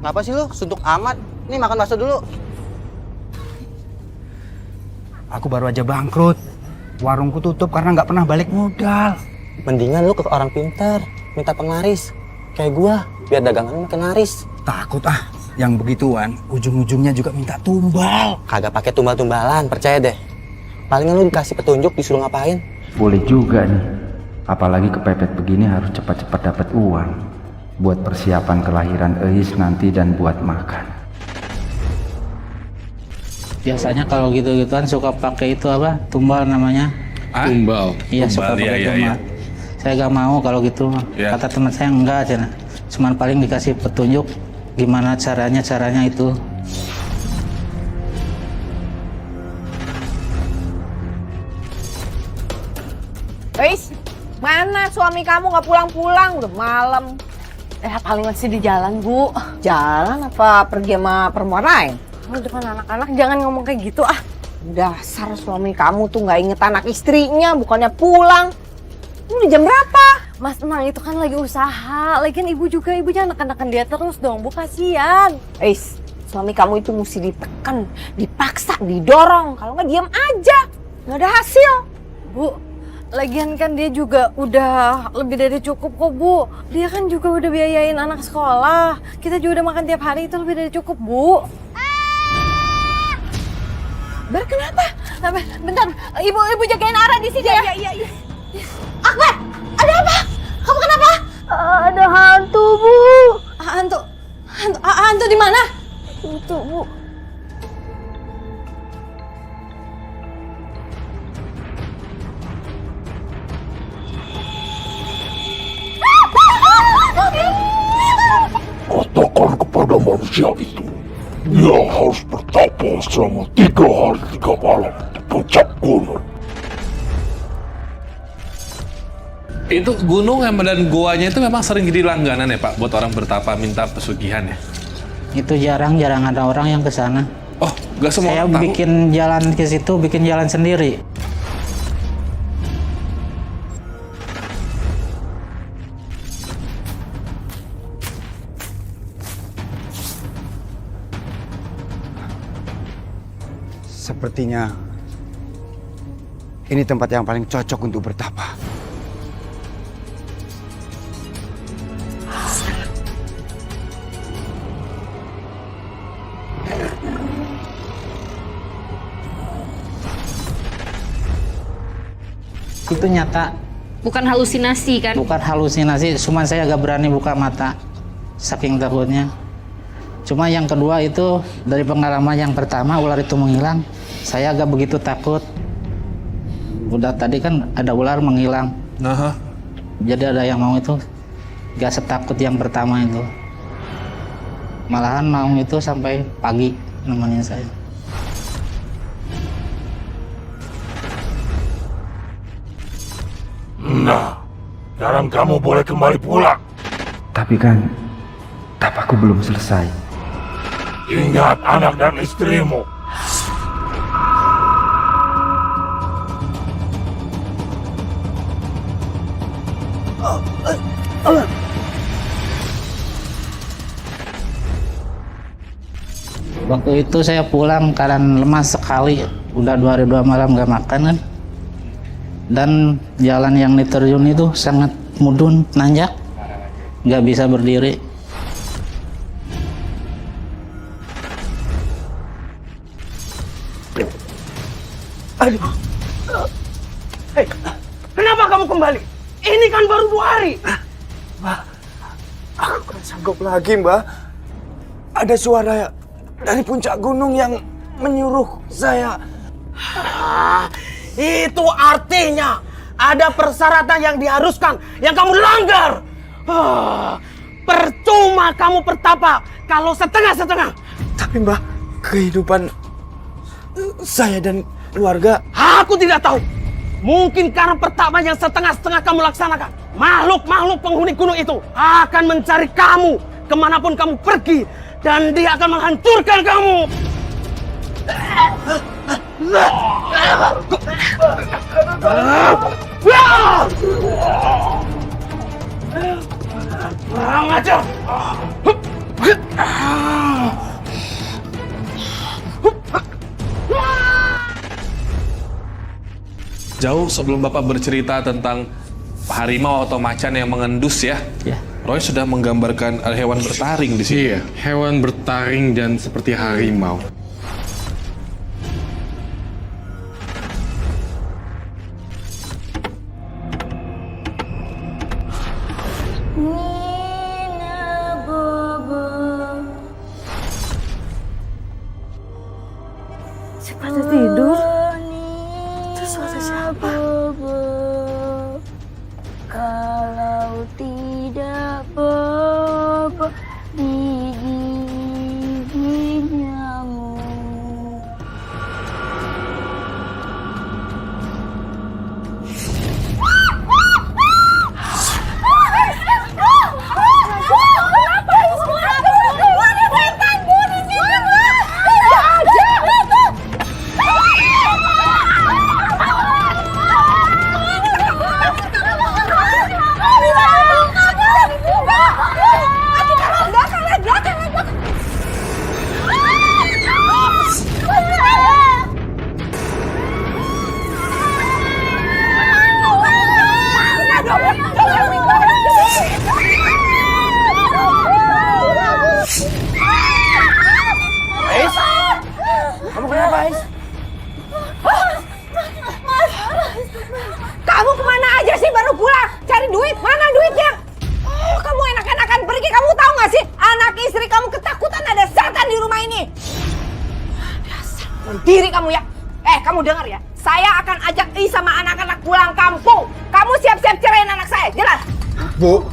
Ngapa sih lu suntuk amat? Nih makan bakso dulu. Aku baru aja bangkrut. Warungku tutup karena nggak pernah balik modal. Mendingan lu ke orang pintar, minta penglaris. Kayak gua, biar dagangan lu makin laris. Takut yang begituan ujung-ujungnya juga minta tumbal. Kagak pakai tumbal-tumbalan, percaya deh. Palingan lu dikasih petunjuk disuruh ngapain. Boleh juga nih. Apalagi kepepet begini harus cepat-cepat dapat uang. Buat persiapan kelahiran Eis nanti dan buat makan. Biasanya kalau gitu-gituan suka pakai itu apa? Tumbal namanya. Tumbal. Iya, suka pakai tumbal. Saya gak mau kalau gitu. Ya. Kata teman saya enggak aja. Cuman paling dikasih petunjuk gimana caranya itu. Guys, mana suami kamu nggak pulang-pulang? Udah malam. Paling masih di jalan, Bu. Jalan apa pergi sama perempuan lain? Di depan anak-anak jangan ngomong kayak gitu ah. Dasar suami kamu tuh nggak inget anak istrinya, bukannya pulang. Ini udah jam berapa? Mas Emang itu kan lagi usaha. Lagian ibu juga, ibu jangan neken-neken dia terus dong, Bu, kasihan. Suami kamu itu mesti ditekan, dipaksa, didorong. Kalau nggak diam aja, nggak ada hasil. Bu, lagian kan dia juga udah lebih dari cukup kok, Bu. Dia kan juga udah biayain anak sekolah. Kita juga udah makan tiap hari, itu lebih dari cukup, Bu. Bar, kenapa? Bentar, ibu jagain Ara di sini ya. Iya. Akbar, ada apa? Kamu kenapa? Ada hantu, Bu. Hantu di mana? Itu, Bu. Katakan kepada manusia itu, dia harus bertapa selama 3 hari 3 malam di puncak gunung. Itu gunung dan goanya itu memang sering jadi langganan ya Pak, buat orang bertapa minta pesugihan ya? Itu jarang ada orang yang ke sana. Oh, nggak semua Saya orang tahu? bikin jalan ke situ, bikin jalan sendiri. Sepertinya ini tempat yang paling cocok untuk bertapa. Itu nyata. Bukan halusinasi kan? Bukan halusinasi, cuma saya agak berani buka mata. Saking takutnya. Cuma yang kedua itu, dari pengalaman yang pertama ular itu menghilang, saya agak begitu takut. Udah tadi kan ada ular menghilang. Jadi ada yang mau itu, gak setakut yang pertama itu. Malahan mau itu sampai pagi nemenin saya. Nah, sekarang kamu boleh kembali pulang. Tapi kan tapaku belum selesai. Ingat anak dan istrimu. Waktu itu saya pulang keadaan lemas sekali, udah 2 hari 2 malam gak makan kan. Dan jalan yang diterjun itu sangat mudun, nanjak, gak bisa berdiri. Aduh. Hei, kenapa kamu kembali? Ini kan baru 2 hari. Mbak, aku kan sanggup lagi, Mbak. Ada suara dari puncak gunung yang menyuruh saya. Itu artinya ada persyaratan yang diharuskan yang kamu langgar. Percuma kamu bertapa kalau setengah-setengah. Tapi Mbak, kehidupan saya dan keluarga. Aku tidak tahu. Mungkin karena pertapa yang setengah-setengah kamu laksanakan, makhluk-makhluk penghuni gunung itu akan mencari kamu kemanapun kamu pergi, dan dia akan menghancurkan kamu. Kurang ajar. Jauh sebelum Bapak bercerita tentang harimau atau macan yang mengendus ya, Roy sudah menggambarkan hewan bertaring di sini. Iya, hewan bertaring dan seperti harimau. Si pada tidur. Itu suara siapa? Kalau tidak bobo di gigi nyamuk. Kamu kenapa, Ais? Kamu kemana aja sih baru pulang? Cari duit, mana duitnya? Oh, kamu enak-enakan pergi, kamu tahu gak sih? Anak istri kamu ketakutan ada setan di rumah ini. Dasar diri kamu ya. Kamu dengar ya, saya akan ajak sama anak-anak pulang kampung. Kamu siap-siap ceraiin anak saya, jelas? Bu,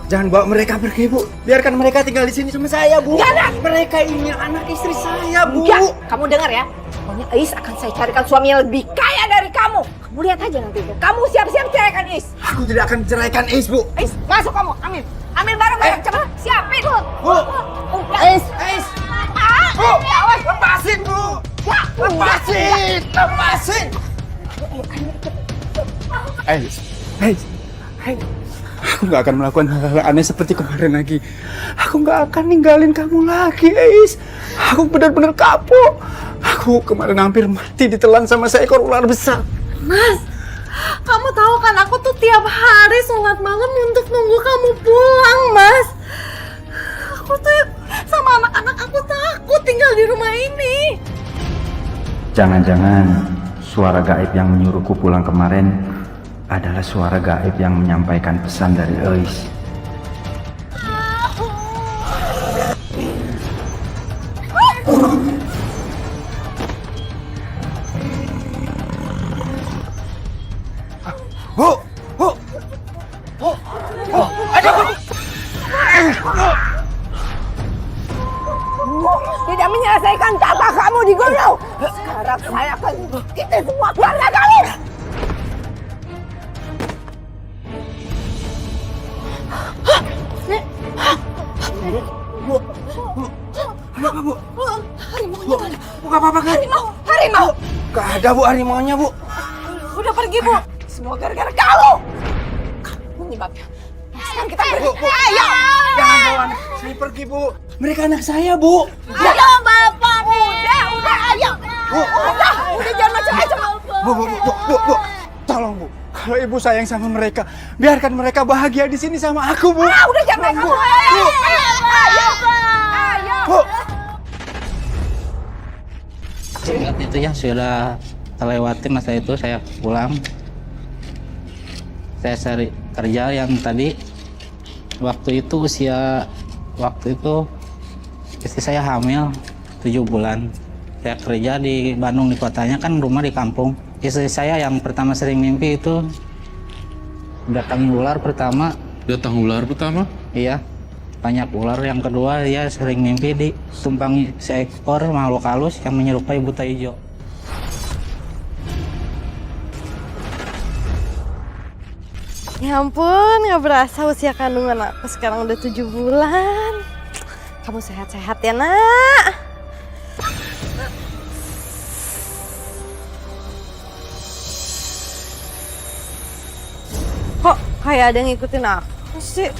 jangan bawa mereka pergi, Bu. Biarkan mereka tinggal di sini sama saya, Bu. Gak ada. Mereka ini anak istri saya, Bu. Enggak, kamu dengar ya. Pokoknya Ais akan saya carikan suami yang lebih kaya dari kamu. Kamu lihat aja nanti. Kamu siap-siap ceraikan Ais. Aku tidak akan ceraikan Ais, Bu. Ais, masuk kamu, ambil. Ambil barang-barang, cepat. Siapin. Bu. Ais. Ais. Bu, awas. Lepasin, Bu. Lepasin. Lepasin. Ais. Ais. Ais. Aku gak akan melakukan hal-hal aneh seperti kemarin lagi. Aku gak akan ninggalin kamu lagi, Ais. Aku benar-benar kapok. Aku kemarin hampir mati ditelan sama seekor ular besar. Mas, kamu tahu kan aku tuh tiap hari sholat malam untuk nunggu kamu pulang, Mas. Aku tuh sama anak-anak aku takut tinggal di rumah ini. Jangan-jangan suara gaib yang menyuruhku pulang kemarin adalah suara gaib yang menyampaikan pesan dari Ais. Bu, Bu, Bu, Bu, ada Bu. Tidak menyelesaikan kata kamu di gunung. Sekarang saya akan kita semua keluarga kamu. Bu, Bu, kenapa Bu? Harimaunya mana? Bu, gak apa-apa kan? Harimau. Gak ada Bu harimaunya, Bu. Udah pergi, Bu. Semua gara-gara kamu. Kamu penyebabnya. Sekarang kita pergi. Ayo. Jangan bawa anak saya pergi, Bu. Mereka anak saya, Bu. Ayo, Bapak. Udah, ayo. Bu. Udah jangan macam-macam. Bu. Tolong, Bu. Kalau Ibu sayang sama mereka, biarkan mereka bahagia di sini sama aku, Bu. Udah jangan Bu. kamu. Ayo, Ayo. Bu. Ingat itu ya, sudah terlewati masa itu, saya pulang. Saya cari kerja yang tadi. Waktu itu istri saya hamil 7 bulan. Saya kerja di Bandung, di kotanya, kan rumah di kampung. Istri saya yang pertama sering mimpi itu datang ular pertama. Datang ular pertama? Iya, banyak ular. Yang kedua, dia sering mimpi ditumpangi seekor makhluk halus yang menyerupai buta hijau. Ya ampun, gak berasa usia kandungan aku sekarang udah 7 bulan. Kamu sehat-sehat ya, Nak. Kok kayak ada yang ngikutin aku sih?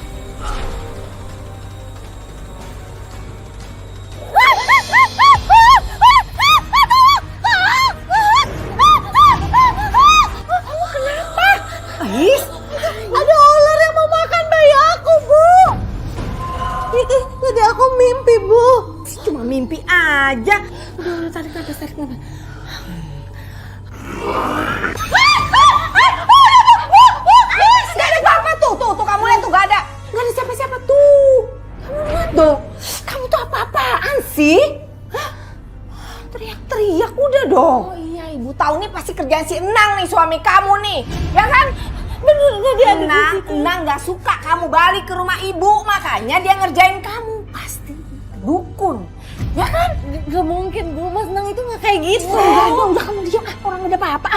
Gak ada apa-apa tuh kamu lihat tuh gak ada siapa-siapa tuh. Kamu lihat dong, kamu tuh apa-apaan sih? Hah? Teriak-teriak udah dong. Oh iya, ibu tahu nih pasti kerjaan si Enang nih suami kamu nih, ya kan? Bener gak dia ada di situ? Enang gak suka kamu balik ke rumah ibu, makanya dia ngerjain kamu. Pasti dukun, ya kan? Gak mungkin Bu, Mas Nang itu gak kayak gitu. Udah kamu diam, orang ada apa-apa.